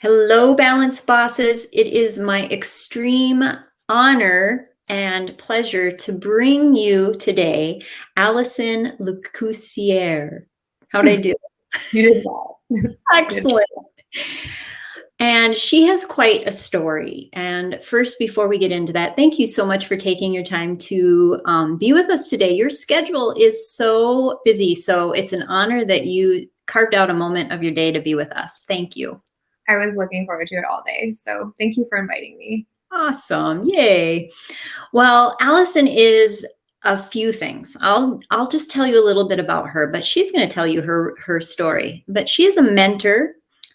Hello, Balance Bosses. It is my extreme honor and pleasure to bring you today Allison Lacoursiere. How'd I do? You did well. Excellent. And she has quite a story. And first, before we get into that, thank you so much for taking your time to be with us today. Your schedule is so busy, so it's an honor that you carved out a moment of your day to be with us. Thank you. I was looking forward to it all day. So thank you for inviting me. Awesome. Yay. Well, Allison is a few things. I'll just tell you a little bit about her, but she's going to tell you her story. But she is a mentor,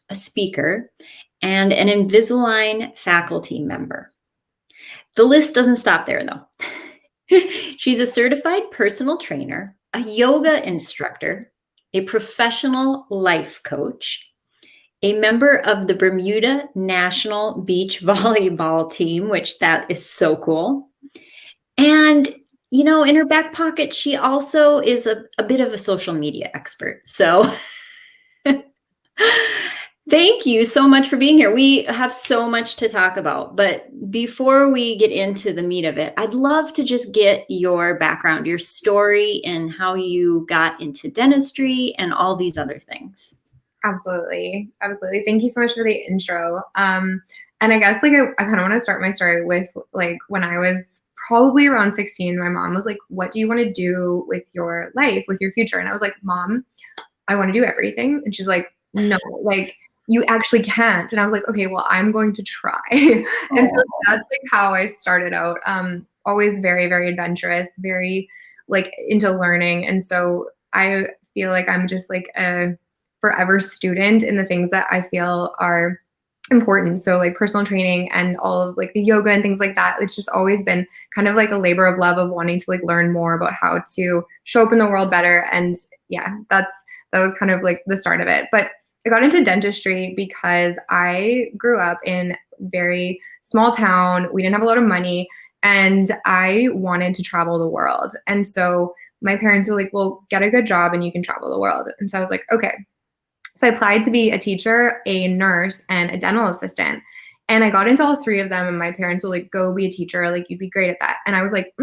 a speaker, and an Invisalign faculty member. The list doesn't stop there, though. She's a certified personal trainer, a yoga instructor, a professional life coach, a member of the Bermuda National Beach Volleyball team, which that is so cool. And, you know, in her back pocket, she also is a bit of a social media expert. So thank you so much for being here. We have so much to talk about, but before we get into the meat of it, I'd love to just get your background, your story, and how you got into dentistry and all these other things. Absolutely. Absolutely. Thank you so much for the intro. And I guess like I kind of want to start my story with like when I was probably around 16, my mom was like, what do you want to do with your life, with your future? And I was like, Mom, I want to do everything. And she's like, no, like you actually can't. And I was like, okay, well, I'm going to try. And so that's like how I started out. Always very, very adventurous, very like into learning. And so I feel like I'm just like a forever student in the things that I feel are important. So like personal training and all of like the yoga and things like that. It's just always been kind of like a labor of love of wanting to like learn more about how to show up in the world better. And yeah, that was kind of like the start of it. But I got into dentistry because I grew up in a very small town. We didn't have a lot of money and I wanted to travel the world. And so my parents were like, well, get a good job and you can travel the world. And so I was like, okay. So I applied to be a teacher, a nurse, and a dental assistant. And I got into all three of them, and my parents were like, go be a teacher. Like, you'd be great at that. And I was like,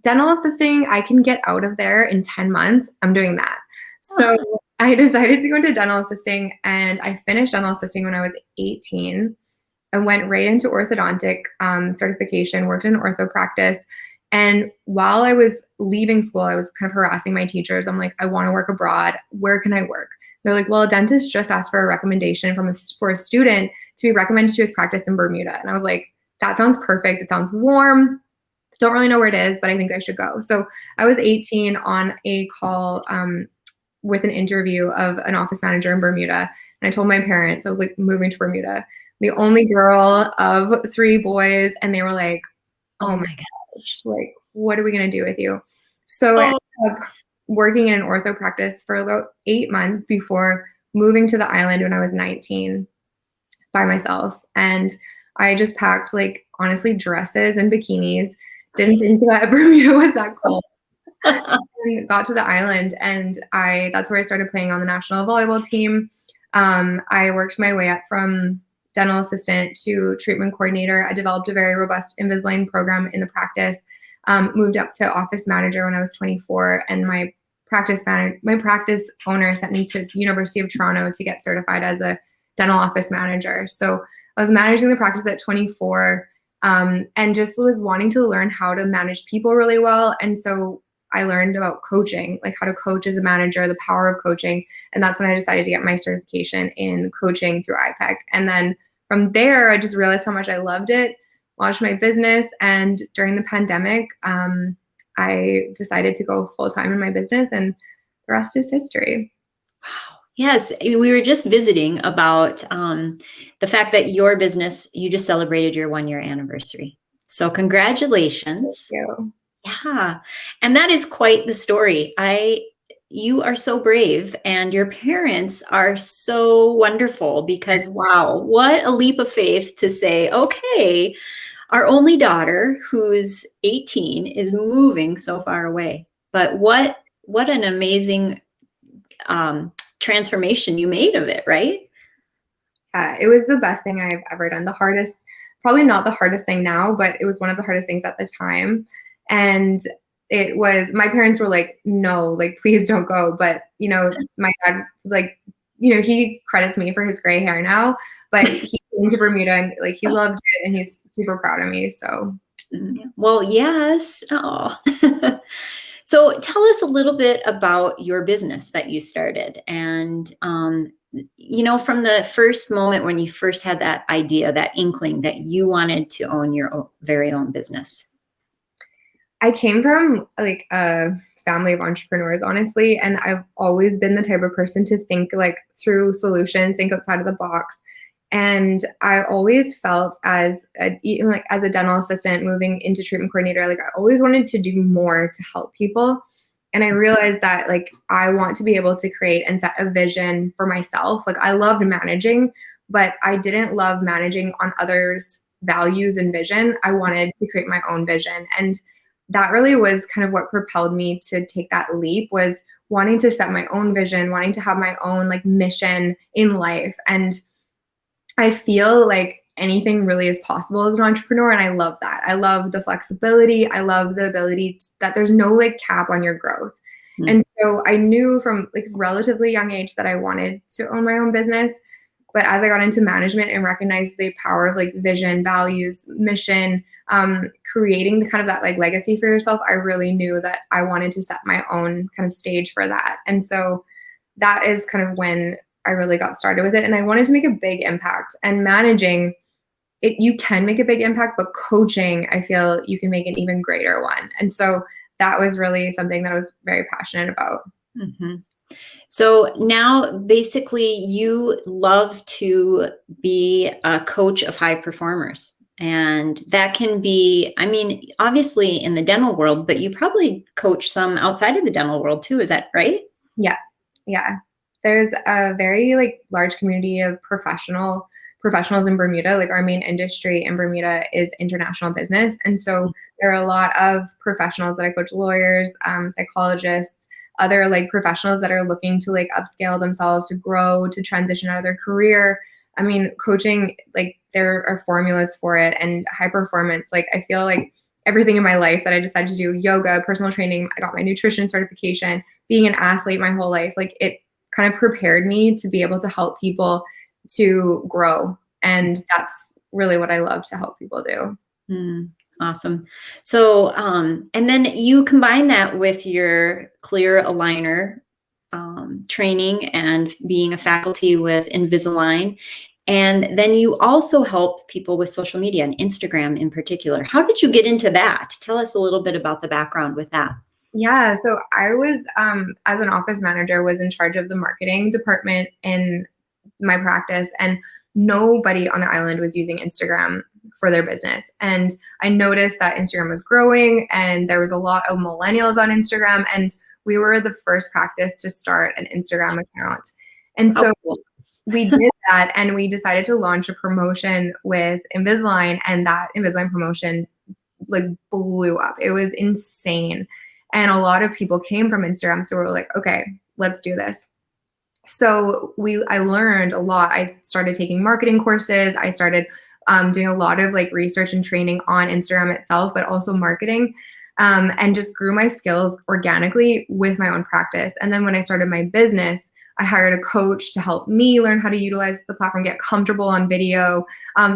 dental assisting, I can get out of there in 10 months. I'm doing that. So I decided to go into dental assisting, and I finished dental assisting when I was 18 and went right into orthodontic certification, worked in ortho practice. And while I was leaving school, I was kind of harassing my teachers. I'm like, I want to work abroad. Where can I work? They're like, well, a dentist just asked for a recommendation for a student to be recommended to his practice in Bermuda. And I was like, that sounds perfect. It sounds warm. Don't really know where it is, but I think I should go. So I was 18 on a call with an interview of an office manager in Bermuda. And I told my parents, I was like, moving to Bermuda, the only girl of 3 boys. And they were like, oh my gosh, like, what are we going to do with you? So I ended up working in an ortho practice for about 8 months before moving to the island when I was 19 by myself. And I just packed like honestly dresses and bikinis. Didn't think that Bermuda was that cold. And got to the island and that's where I started playing on the national volleyball team. I worked my way up from dental assistant to treatment coordinator. I developed a very robust Invisalign program in the practice. Moved up to office manager when I was 24, and my practice owner sent me to University of Toronto to get certified as a dental office manager. So I was managing the practice at 24, and just was wanting to learn how to manage people really well. And so I learned about coaching, like how to coach as a manager, the power of coaching. And that's when I decided to get my certification in coaching through IPEC. And then from there, I just realized how much I loved it, launched my business. And during the pandemic, I decided to go full-time in my business, and the rest is history. Wow. Yes, we were just visiting about the fact that your business, you just celebrated your 1-year anniversary. So congratulations. Thank you. Yeah. And that is quite the story. You are so brave, and your parents are so wonderful because, wow, what a leap of faith to say, okay, our only daughter, who's 18, is moving so far away. But what an amazing transformation you made of it, right? Yeah, it was the best thing I've ever done. The hardest, probably not the hardest thing now, but it was one of the hardest things at the time. And it was, my parents were like, no, like, please don't go. But, my dad, like, he credits me for his gray hair now, but he came to Bermuda and like, he loved it and he's super proud of me. So Well, yes. Oh. So tell us a little bit about your business that you started and, from the first moment when you first had that idea, that inkling that you wanted to own your very own business. I came from like a family of entrepreneurs, honestly, and I've always been the type of person to think like through solutions, think outside of the box. And I always felt as a dental assistant moving into treatment coordinator, like I always wanted to do more to help people. And I realized that like I want to be able to create and set a vision for myself. Like I loved managing, but I didn't love managing on others' values and vision. I wanted to create my own vision. And that really was kind of what propelled me to take that leap, was wanting to set my own vision, wanting to have my own like mission in life. And I feel like anything really is possible as an entrepreneur. And I love that. I love the flexibility. I love the ability that there's no like cap on your growth. Mm. And so I knew from like relatively young age that I wanted to own my own business. But as I got into management and recognized the power of like vision, values, mission, creating the kind of that like legacy for yourself, I really knew that I wanted to set my own kind of stage for that. And so that is kind of when I really got started with it. And I wanted to make a big impact. And managing it, you can make a big impact, but coaching, I feel you can make an even greater one. And so that was really something that I was very passionate about. Mm-hmm. So now basically you love to be a coach of high performers. And that can be, I mean, obviously in the dental world, but you probably coach some outside of the dental world too. Is that right? Yeah. Yeah. There's a very like large community of professionals in Bermuda. Like our main industry in Bermuda is international business. And so there are a lot of professionals that I coach, lawyers, psychologists, other like professionals that are looking to like upscale themselves, to grow, to transition out of their career. I mean, coaching, like there are formulas for it, and high performance. Like I feel like everything in my life that I decided to do, yoga, personal training, I got my nutrition certification, being an athlete my whole life, like it kind of prepared me to be able to help people to grow. And that's really what I love to help people do. Mm, awesome. So, and then you combine that with your clear aligner training and being a faculty with Invisalign. And then you also help people with social media and Instagram in particular. How did you get into that? Tell us a little bit about the background with that. Yeah, so I was, as an office manager, was in charge of the marketing department in my practice, and nobody on the island was using Instagram for their business. And I noticed that Instagram was growing, and there was a lot of millennials on Instagram, and we were the first practice to start an Instagram account. And so Oh, cool. we did that, and we decided to launch a promotion with Invisalign, and that Invisalign promotion like blew up. It was insane. And a lot of people came from Instagram. So we were like, okay, let's do this. So I learned a lot. I started taking marketing courses. I started doing a lot of like research and training on Instagram itself, but also marketing, and just grew my skills organically with my own practice. And then when I started my business, I hired a coach to help me learn how to utilize the platform, get comfortable on video,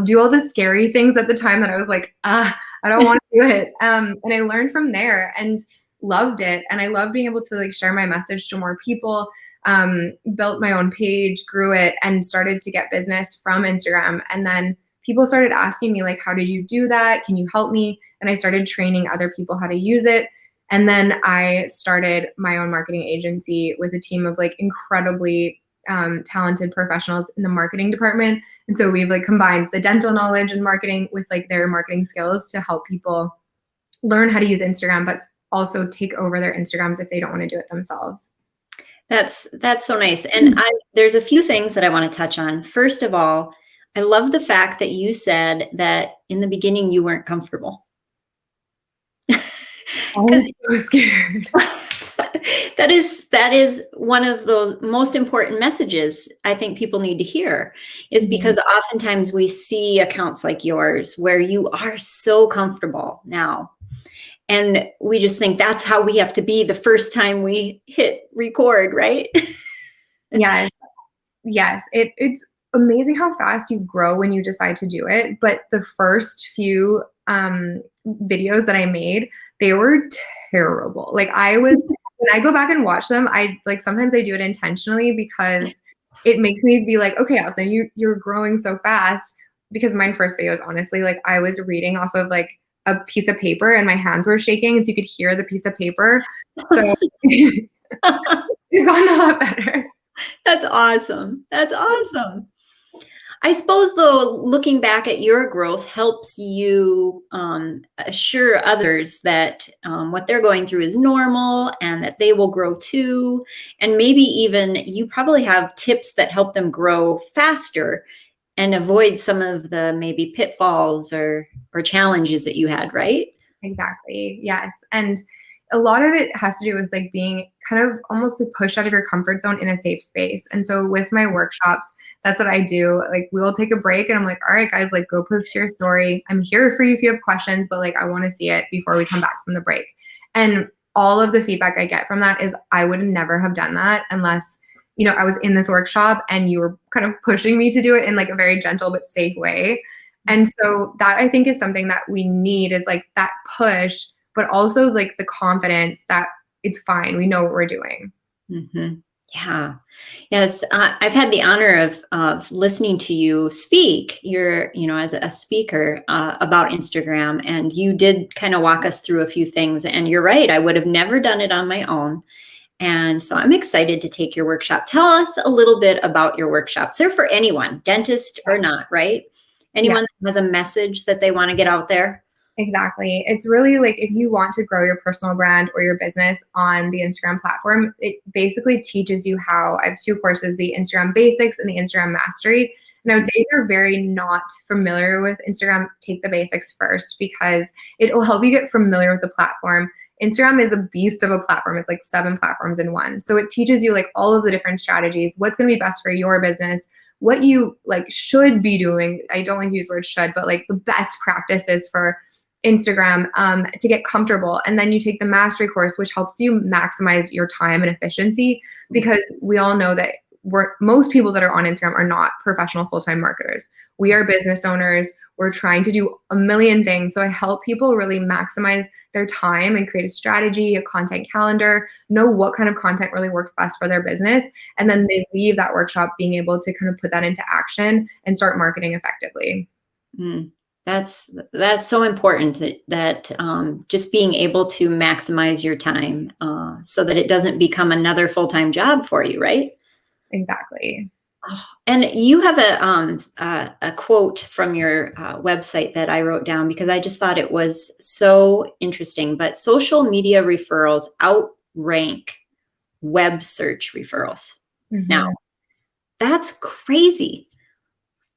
do all the scary things at the time that I was like, I don't want to do it. And I learned from there and loved it. And I love being able to like share my message to more people. Built my own page, grew it, and started to get business from Instagram. And then people started asking me like, how did you do that? Can you help me? And I started training other people how to use it. And then I started my own marketing agency with a team of like incredibly talented professionals in the marketing department. And so we've like combined the dental knowledge and marketing with like their marketing skills to help people learn how to use Instagram, but also take over their Instagrams if they don't want to do it themselves. That's so nice. And there's a few things that I want to touch on. First of all, I love the fact that you said that in the beginning you weren't comfortable. I was so scared. That is one of the most important messages I think people need to hear, is Mhm. because oftentimes we see accounts like yours where you are so comfortable now, and we just think that's how we have to be the first time we hit record, right? Yes, yes. It's amazing how fast you grow when you decide to do it. But the first few videos that I made, they were terrible. Like I was when I go back and watch them, I like sometimes I do it intentionally because it makes me be like, okay, Allison, you're growing so fast. Because my first videos, honestly, like I was reading off of like a piece of paper and my hands were shaking, and so you could hear the piece of paper. So it's gotten a lot better. That's awesome. That's awesome. I suppose, though, looking back at your growth helps you assure others that what they're going through is normal and that they will grow too. And maybe even you probably have tips that help them grow faster and avoid some of the maybe pitfalls or challenges that you had, right? Exactly. Yes. And a lot of it has to do with like being kind of almost like pushed out of your comfort zone in a safe space. And so with my workshops, that's what I do. Like we'll take a break and I'm like, all right, guys, like go post your story. I'm here for you if you have questions, but like I want to see it before we come back from the break. And all of the feedback I get from that is I would never have done that unless, I was in this workshop and you were kind of pushing me to do it in like a very gentle but safe way. And so that I think is something that we need, is like that push, but also like the confidence that it's fine. We know what we're doing. Hmm. Yeah. Yes. I've had the honor of listening to you speak. As a speaker about Instagram, and you did kind of walk us through a few things. And you're right. I would have never done it on my own. And so I'm excited to take your workshop. Tell us a little bit about your workshops. They're for anyone, dentist or not, right? Yeah. Anyone that has a message that they want to get out there. Exactly. It's really like if you want to grow your personal brand or your business on the Instagram platform, it basically teaches you how. I have two courses, the Instagram Basics and the Instagram Mastery. And I would say if you're very not familiar with Instagram, take the basics first because it will help you get familiar with the platform. Instagram is a beast of a platform. It's like 7 platforms in one. So it teaches you like all of the different strategies, what's going to be best for your business, what you like should be doing. I don't like to use the word should, but like the best practices for Instagram to get comfortable. And then you take the mastery course, which helps you maximize your time and efficiency, because we all know that most people that are on Instagram are not professional full-time marketers. We are business owners. We're trying to do a million things. So I help people really maximize their time and create a strategy, a content calendar, know what kind of content really works best for their business. And then they leave that workshop being able to kind of put that into action and start marketing effectively. Mm. That's so important that just being able to maximize your time so that it doesn't become another full-time job for you, right? Exactly. Oh, and you have a quote from your website that I wrote down because I just thought it was so interesting. But social media referrals outrank web search referrals. Now, Mhm. that's crazy.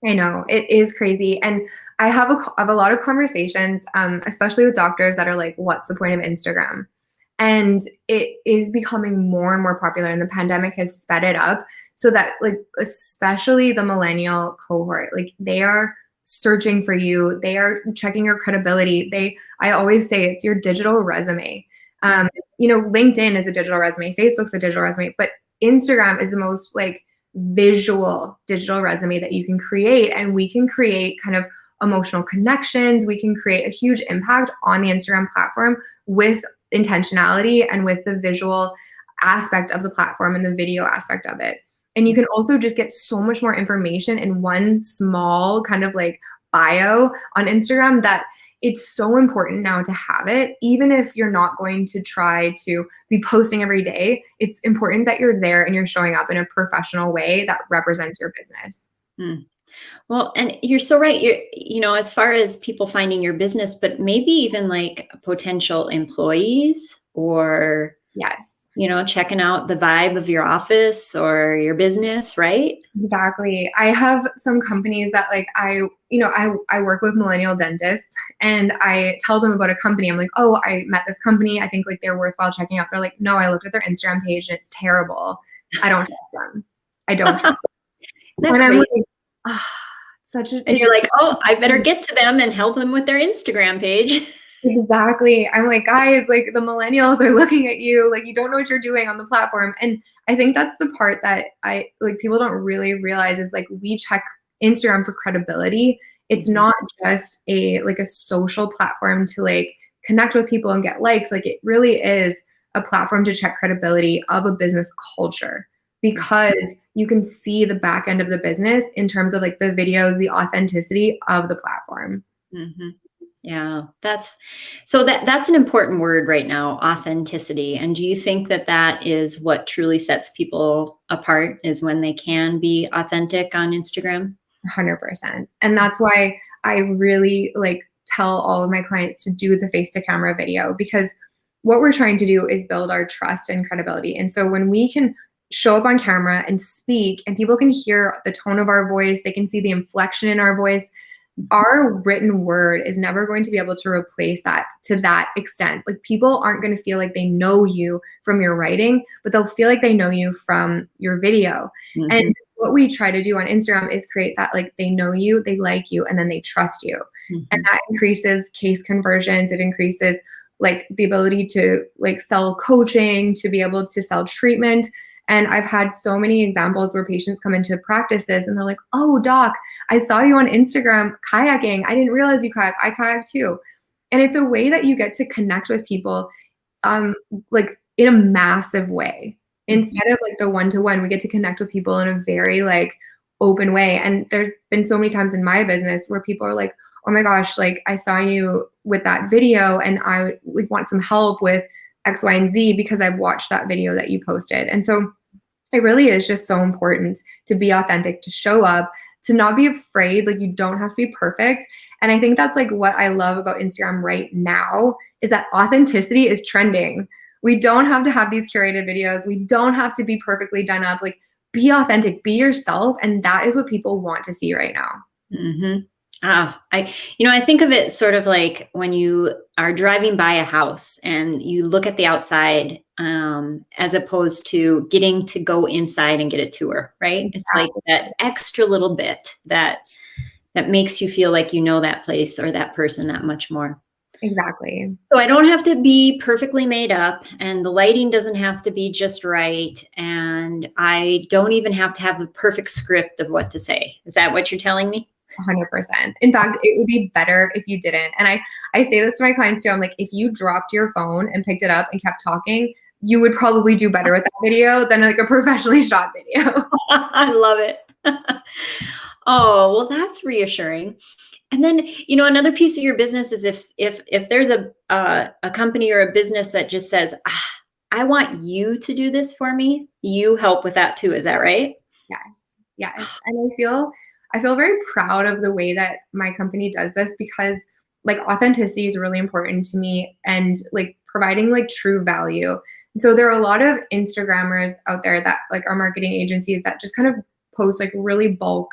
I know it is crazy, and I have a lot of conversations, especially with doctors that are like, "What's the point of Instagram?" And it is becoming more and more popular, and the pandemic has sped it up so that, like, especially the millennial cohort, like they are searching for you, they are checking your credibility. I always say it's your digital resume. Um, LinkedIn is a digital resume, Facebook's a digital resume, but Instagram is the most like visual digital resume that you can create. And we can create kind of emotional connections. We can create a huge impact on the Instagram platform with intentionality and with the visual aspect of the platform and the video aspect of it. And you can also just get so much more information in one small kind of like bio on Instagram that it's so important now to have it. Even if you're not going to try to be posting every day, it's important that you're there and you're showing up in a professional way that represents your business. Hmm. Well, and you're so right. As far as people finding your business, but maybe even like potential employees or Yes. checking out the vibe of your office or your business, right? Exactly. I have some companies that like I work with millennial dentists and I tell them about a company. I'm like, oh, I met this company. I think like they're worthwhile checking out. They're like, no, I looked at their Instagram page and it's terrible. I don't trust them. I don't trust Isn't them. that And I'm crazy? like, ah, And you're it's like, oh, I better get to them and help them with their Instagram page. exactly. I'm like, guys, like the millennials are looking at you, like you don't know what you're doing on the platform. And I think that's the part that I like people don't really realize is like we check Instagram for credibility. It's not just a social platform to like connect with people and get likes. Like it really is a platform to check credibility of a business culture because you can see the back end of the business in terms of like the videos, the authenticity of the platform. Mm-hmm. Yeah, that's an important word right now, authenticity. And do you think that that is what truly sets people apart is when they can be authentic on Instagram? 100%. And that's why I really like tell all of my clients to do the face to camera video because what we're trying to do is build our trust and credibility. And so when we can show up on camera and speak and people can hear the tone of our voice, they can see the inflection in our voice, our written word is never going to be able to replace that to that extent. Like people aren't going to feel like they know you from your writing, but they'll feel like they know you from your video. Mm-hmm. And what we try to do on Instagram is create that like they know you, they like you, and then they trust you. Mm-hmm. And that increases case conversions. It increases like the ability to like sell coaching, to be able to sell treatment. And I've had so many examples where patients come into practices and they're like, oh, doc, I saw you on Instagram kayaking. I didn't realize you kayak. I kayak too. And it's a way that you get to connect with people like in a massive way. Instead of like the one-to-one, we get to connect with people in a very like open way. And there's been so many times in my business where people are like, oh my gosh, like I saw you with that video and I like want some help with X, Y, and Z because I've watched that video that you posted. And so it really is just so important to be authentic, to show up, to not be afraid. Like you don't have to be perfect. And I think that's like what I love about Instagram right now is that authenticity is trending. We don't have to have these curated videos. We don't have to be perfectly done up. Like be authentic, be yourself. And that is what people want to see right now. Mm-hmm. I think of it sort of like when you are driving by a house and you look at the outside, as opposed to getting to go inside and get a tour, right? It's like that extra little bit that makes you feel like you know that place or that person that much more. Exactly. So I don't have to be perfectly made up and the lighting doesn't have to be just right. And I don't even have to have the perfect script of what to say. Is that what you're telling me? 100%. In fact, it would be better if you didn't. And I say this to my clients too. I'm like, if you dropped your phone and picked it up and kept talking, you would probably do better with that video than like a professionally shot video. I love it. Oh, well, that's reassuring. And then, another piece of your business is if there's a company or a business that just says, I want you to do this for me, you help with that too. Is that right? Yes. And I feel very proud of the way that my company does this because like authenticity is really important to me and like providing like true value. So there are a lot of Instagrammers out there that like are marketing agencies that just kind of post like really bulk,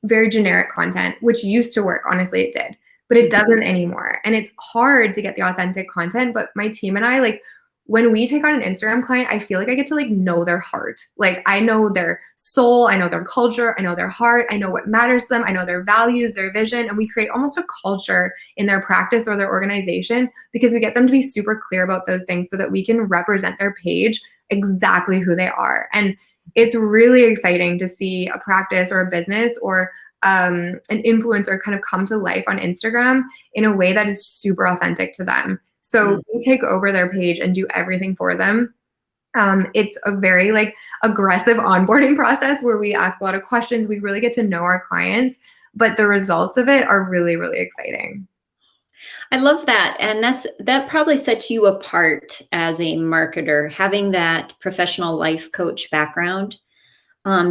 very generic content, which used to work. Honestly, it did, but it doesn't anymore. And it's hard to get the authentic content. But my team and I, like when we take on an Instagram client, I feel like I get to like know their heart. Like I know their soul, I know their culture, I know their heart, I know what matters to them, I know their values, their vision, and we create almost a culture in their practice or their organization because we get them to be super clear about those things so that we can represent their page exactly who they are. And it's really exciting to see a practice or a business or an influencer kind of come to life on Instagram in a way that is super authentic to them. So we take over their page and do everything for them. It's a very like aggressive onboarding process where we ask a lot of questions. We really get to know our clients, but the results of it are really, really exciting. I love that. And that probably sets you apart as a marketer, having that professional life coach background,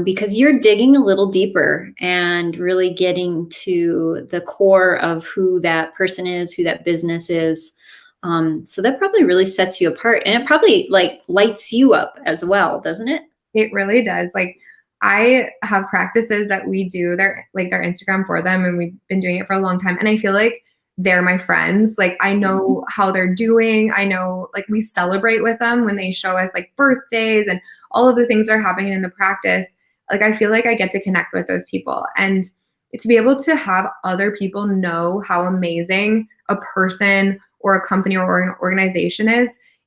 because you're digging a little deeper and really getting to the core of who that person is, who that business is. So that probably really sets you apart, and it probably like lights you up as well, doesn't it? It really does. Like I have practices that we do their Instagram for them, and we've been doing it for a long time. And I feel like they're my friends. Like I know how they're doing. I know like we celebrate with them when they show us like birthdays and all of the things that are happening in the practice. Like I feel like I get to connect with those people, and to be able to have other people know how amazing a person or a company or an organization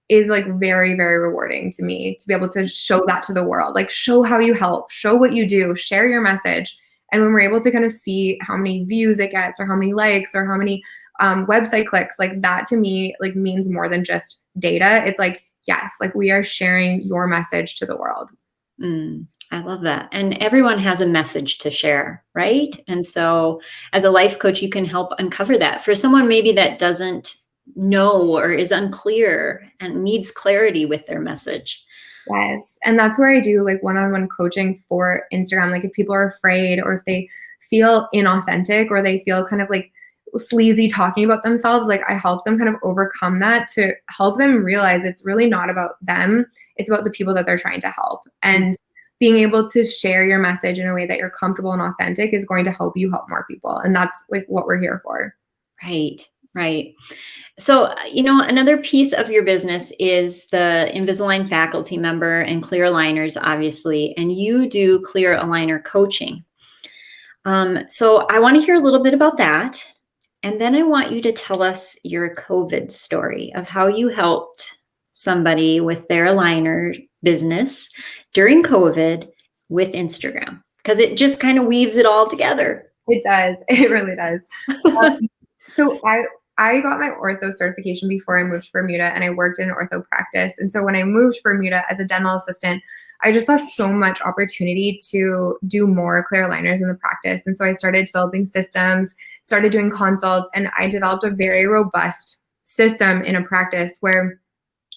is like very, very rewarding to me, to be able to show that to the world. Like show how you help, show what you do, share your message. And when we're able to kind of see how many views it gets or how many likes or how many website clicks, like that to me like means more than just data. It's like, yes, like we are sharing your message to the world. I love that. And everyone has a message to share, right? And so as a life coach, you can help uncover that for someone maybe that doesn't know or is unclear and needs clarity with their message. Yes. And that's where I do like one-on-one coaching for Instagram. Like if people are afraid or if they feel inauthentic or they feel kind of like sleazy talking about themselves, like I help them kind of overcome that to help them realize it's really not about them. It's about the people that they're trying to help. And being able to share your message in a way that you're comfortable and authentic is going to help you help more people. And that's like what we're here for. Right, right. So, another piece of your business is the Invisalign faculty member and clear aligners, obviously, and you do clear aligner coaching. So I want to hear a little bit about that. And then I want you to tell us your COVID story of how you helped somebody with their aligner business during COVID with Instagram, because it just kind of weaves it all together. It does. It really does. So I got my ortho certification before I moved to Bermuda, and I worked in ortho practice. And so when I moved to Bermuda as a dental assistant, I just saw so much opportunity to do more clear aligners in the practice. And so I started developing systems, started doing consults, and I developed a very robust system in a practice where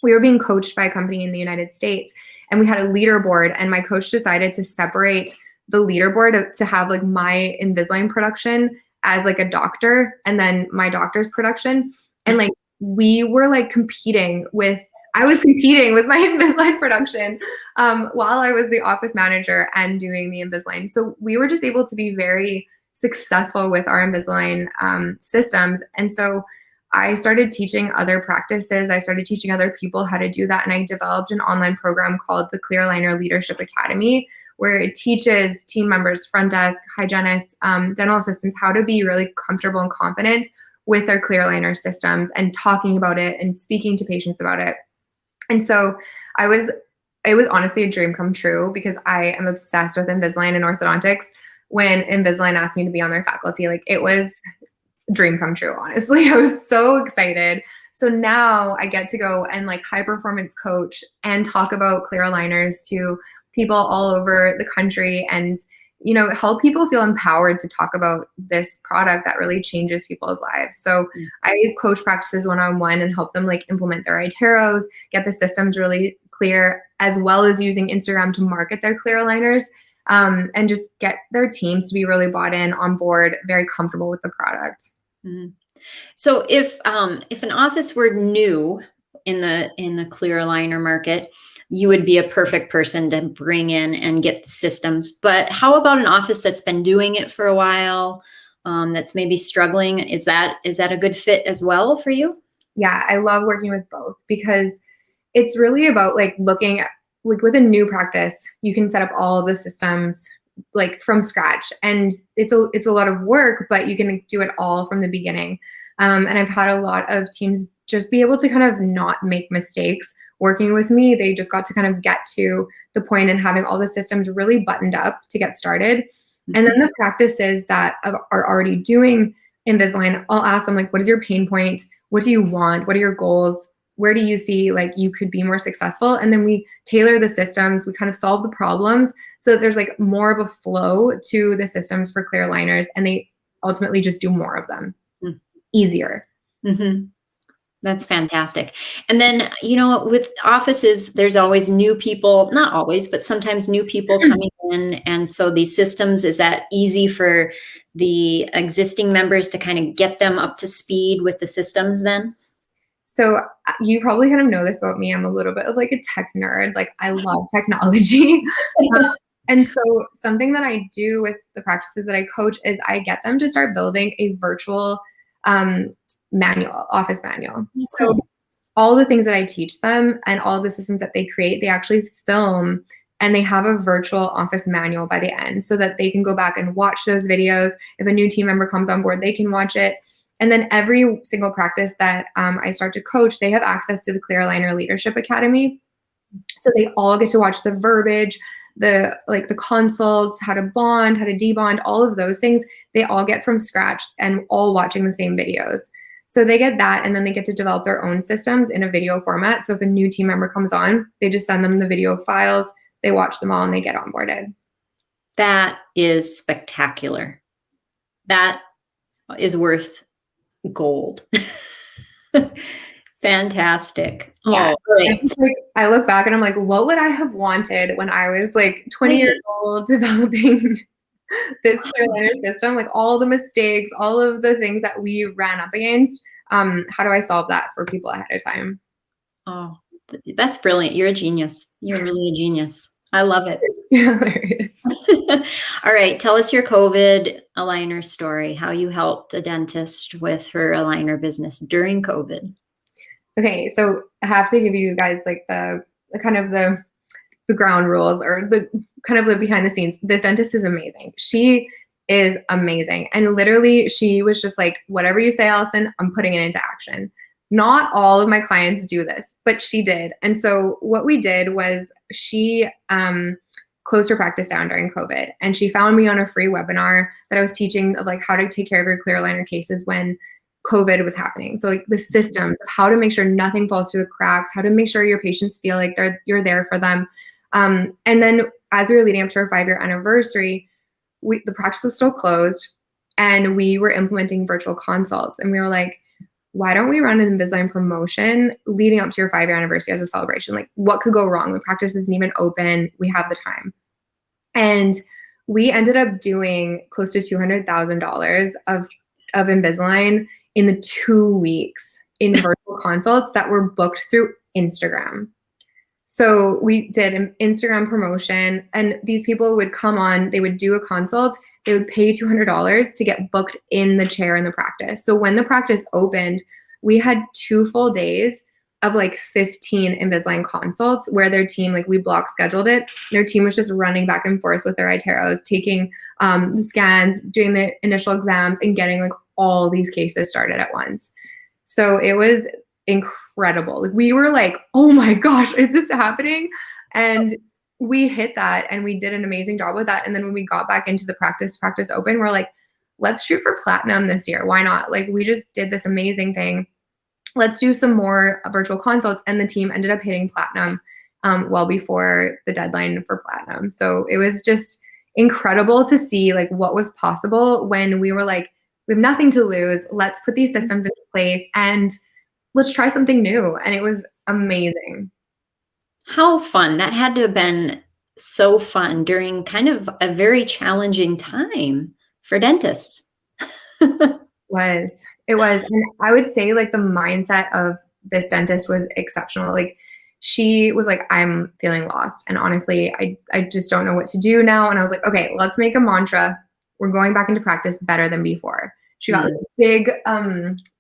we were being coached by a company in the United States, and we had a leaderboard, and my coach decided to separate the leaderboard to have like my Invisalign production as like a doctor and then my doctor's production. And like we were like I was competing with my Invisalign production while I was the office manager and doing the Invisalign. So we were just able to be very successful with our Invisalign systems. And so I started teaching other practices. I started teaching other people how to do that. And I developed an online program called the Clear Aligner Leadership Academy, where it teaches team members, front desk, hygienists, dental assistants how to be really comfortable and confident with their clear aligner systems and talking about it and speaking to patients about it. And so it was honestly a dream come true, because I am obsessed with Invisalign and orthodontics. When Invisalign asked me to be on their faculty, like it was dream come true, honestly. I was so excited. So now I get to go and like high performance coach and talk about clear aligners to people all over the country, and help people feel empowered to talk about this product that really changes people's lives. So I coach practices one-on-one and help them like implement their iTeros, get the systems really clear, as well as using Instagram to market their clear aligners, and just get their teams to be really bought in, on board, very comfortable with the product. Mm-hmm. So if an office were new in the clear aligner market, you would be a perfect person to bring in and get the systems. But how about an office that's been doing it for a while, that's maybe struggling? Is that a good fit as well for you? Yeah, I love working with both, because it's really about like looking at like with a new practice, you can set up all of the systems like from scratch, and it's a lot of work, but you can do it all from the beginning. And I've had a lot of teams just be able to kind of not make mistakes working with me. They just got to kind of get to the point and having all the systems really buttoned up to get started. And then the practices that are already doing Invisalign, I'll ask them like, what is your pain point? What do you want? What are your goals? Where do you see like you could be more successful? And then we tailor the systems. We kind of solve the problems so that there's like more of a flow to the systems for clear aligners, and they ultimately just do more of them easier. Mm-hmm. That's fantastic. And then, with offices, there's always new people, not always, but sometimes new people coming in. And so these systems, is that easy for the existing members to kind of get them up to speed with the systems then? So you probably kind of know this about me. I'm a little bit of like a tech nerd. Like I love technology. And so something that I do with the practices that I coach is I get them to start building a virtual office manual. So all the things that I teach them and all the systems that they create, they actually film and they have a virtual office manual by the end so that they can go back and watch those videos. If a new team member comes on board, they can watch it. And then every single practice that I start to coach, they have access to the Clear Aligner Leadership Academy. So they all get to watch the verbiage, the consults, how to bond, how to debond, all of those things. They all get from scratch and all watching the same videos. So they get that, and then they get to develop their own systems in a video format. So if a new team member comes on, they just send them the video files, they watch them all, and they get onboarded. That is spectacular. That is worth gold. Fantastic. Yeah. Oh, great. I look back and I'm like, what would I have wanted when I was like 20 years old developing this Clear Aligner system, like all the mistakes, all of the things that we ran up against. How do I solve that for people ahead of time? Oh, that's brilliant. You're a genius. You're really a genius. I love it. Hilarious. All right. Tell us your COVID aligner story, how you helped a dentist with her aligner business during COVID. Okay. So I have to give you guys like the kind of the ground rules or the kind of the behind the scenes. This dentist is amazing. She is amazing. And literally she was just like, whatever you say, Allison, I'm putting it into action. Not all of my clients do this, but she did. And so what we did was she closed her practice down during COVID. And she found me on a free webinar that I was teaching of like how to take care of your clear aligner cases when COVID was happening. So like the systems of how to make sure nothing falls through the cracks, how to make sure your patients feel like you're there for them. And then as we were leading up to our 5-year anniversary, the practice was still closed and we were implementing virtual consults. And we were like, why don't we run an Invisalign promotion leading up to your 5-year anniversary as a celebration? Like what could go wrong? The practice isn't even open. We have the time. And we ended up doing close to $200,000 of Invisalign in the 2 weeks in virtual consults that were booked through Instagram. So we did an Instagram promotion and these people would come on, they would do a consult, they would pay $200 to get booked in the chair in the practice. So when the practice opened, we had 2 full days of like 15 Invisalign consults where their team, like we block scheduled it. Their team was just running back and forth with their iTeros, taking the scans, doing the initial exams and getting like all these cases started at once. So it was incredible. Like we were like, oh my gosh, is this happening? And we hit that and we did an amazing job with that. And then when we got back into the practice open, we're like, let's shoot for platinum this year. Why not? Like we just did this amazing thing. Let's do some more virtual consults. And the team ended up hitting platinum well before the deadline for platinum. So it was just incredible to see like what was possible when we were like, we have nothing to lose. Let's put these systems into place and let's try something new. And it was amazing. How fun. That had to have been so fun during kind of a very challenging time for dentists. It was. And I would say like the mindset of this dentist was exceptional. Like she was like, I'm feeling lost. And honestly, I just don't know what to do now. And I was like, okay, let's make a mantra. We're going back into practice better than before. She got like a big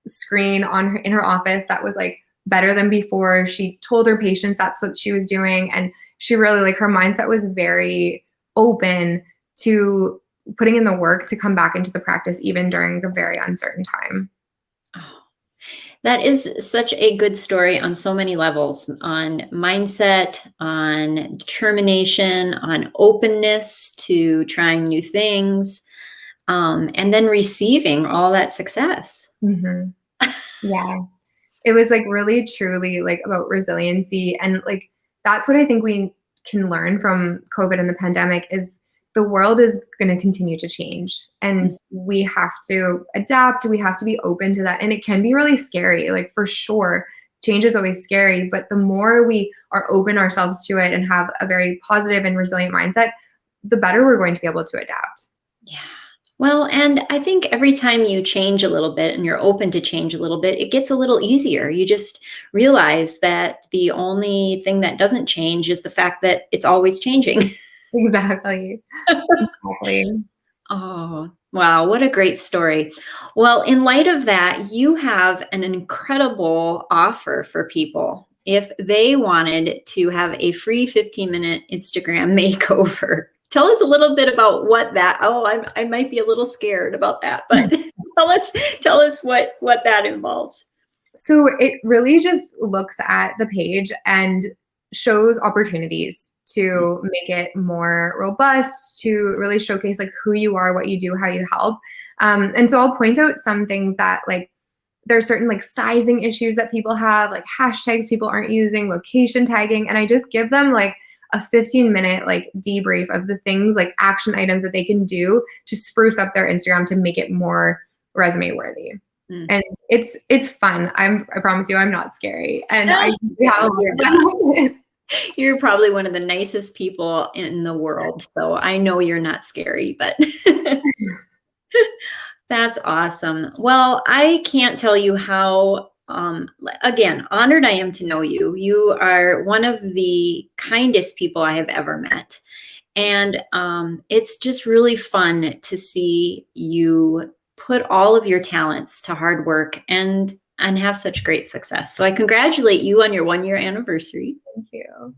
screen in her office that was like better than before. She told her patients that's what she was doing. And she really like her mindset was very open to putting in the work to come back into the practice even during a very uncertain time. Oh, that is such a good story on so many levels, on mindset, on determination, on openness to trying new things, and then receiving all that success. Mm-hmm. Yeah. It was like really truly like about resiliency. And like, that's what I think we can learn from COVID and the pandemic is the world is going to continue to change and we have to adapt. We have to be open to that. And it can be really scary. Like for sure, change is always scary, but the more we are open ourselves to it and have a very positive and resilient mindset, the better we're going to be able to adapt. Yeah. Well, and I think every time you change a little bit and you're open to change a little bit, it gets a little easier. You just realize that the only thing that doesn't change is the fact that it's always changing. Exactly. Exactly. Oh, wow. What a great story. Well, in light of that, you have an incredible offer for people. If they wanted to have a free 15-minute Instagram makeover, tell us a little bit about what that, I might be a little scared about that, but tell us what that involves. So it really just looks at the page and shows opportunities to make it more robust, to really showcase like who you are, what you do, how you help. And so I'll point out some things that like there's certain like sizing issues that people have, like hashtags people aren't using, location tagging, and I just give them like a 15-minute like debrief of the things like action items that they can do to spruce up their Instagram to make it more resume worthy. Mm. And it's fun. I promise you I'm not scary. And I we have a lot of fun with it. You're probably one of the nicest people in the world, so I know you're not scary, but that's awesome. Well, I can't tell you how, again, honored I am to know you. You are one of the kindest people I have ever met. And it's just really fun to see you put all of your talents to hard work and have such great success. So I congratulate you on your 1-year anniversary. Thank you.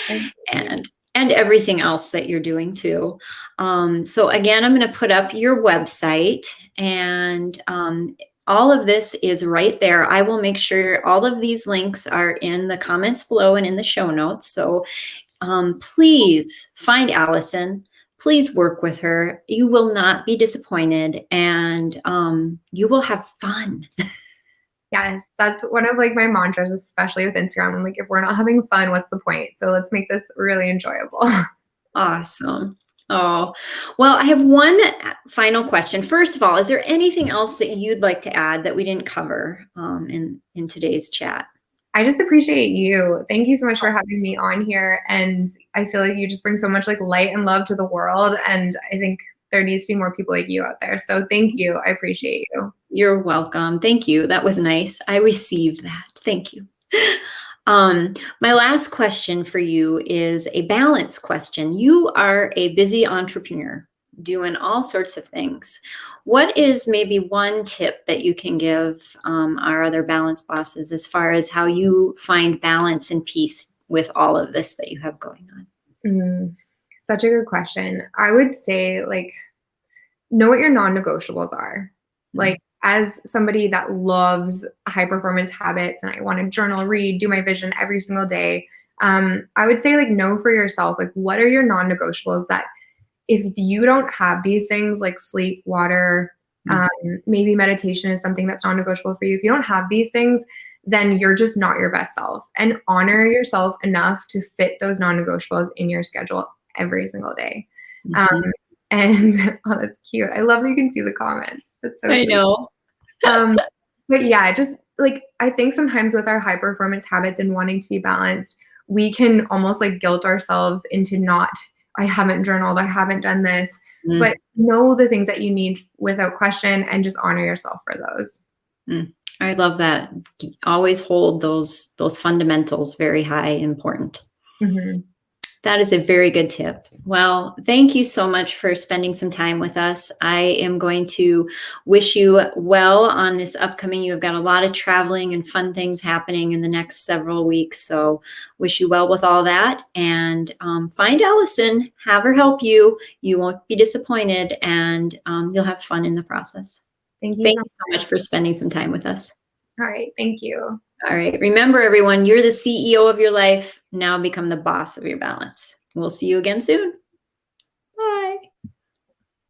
Thank you. And everything else that you're doing too. So again, I'm going to put up your website, and all of this is right there. I will make sure all of these links are in the comments below and in the show notes. So please find Allison. Please work with her. You will not be disappointed, and you will have fun. Yes, that's one of like my mantras, especially with Instagram. I'm like, if we're not having fun, what's the point? So let's make this really enjoyable. Awesome. Oh, well, I have one final question. First of all, is there anything else that you'd like to add that we didn't cover in today's chat? I just appreciate you. Thank you so much for having me on here. And I feel like you just bring so much like light and love to the world. And I think there needs to be more people like you out there. So thank you. I appreciate you. You're welcome. Thank you. That was nice. I received that. Thank you. My last question for you is a balance question. You are a busy entrepreneur doing all sorts of things. What is maybe one tip that you can give our other balance bosses as far as how you find balance and peace with all of this that you have going on? Such a good question. I would say like, know what your non-negotiables are. Like as somebody that loves high performance habits and I want to journal, read, do my vision every single day, I would say like know for yourself, like what are your non-negotiables that if you don't have these things like sleep, water, maybe meditation is something that's non-negotiable for you. If you don't have these things, then you're just not your best self, and honor yourself enough to fit those non-negotiables in your schedule every single day. And oh, that's cute. I love that you can see the comments. That's so I sweet. know. But yeah, just like I think sometimes with our high performance habits and wanting to be balanced, we can almost like guilt ourselves into not, I haven't journaled, I haven't done this, but know the things that you need without question and just honor yourself for those. I love that. Always hold those fundamentals very high, important. That is a very good tip. Well, thank you so much for spending some time with us. I am going to wish you well on this upcoming. You've got a lot of traveling and fun things happening in the next several weeks. So wish you well with all that. And find Allison, have her help you. You won't be disappointed, and you'll have fun in the process. Thank you Thank you so much for spending some time with us. All right. Thank you. All right. Remember, everyone, you're the CEO of your life. Now become the boss of your balance. We'll see you again soon. Bye.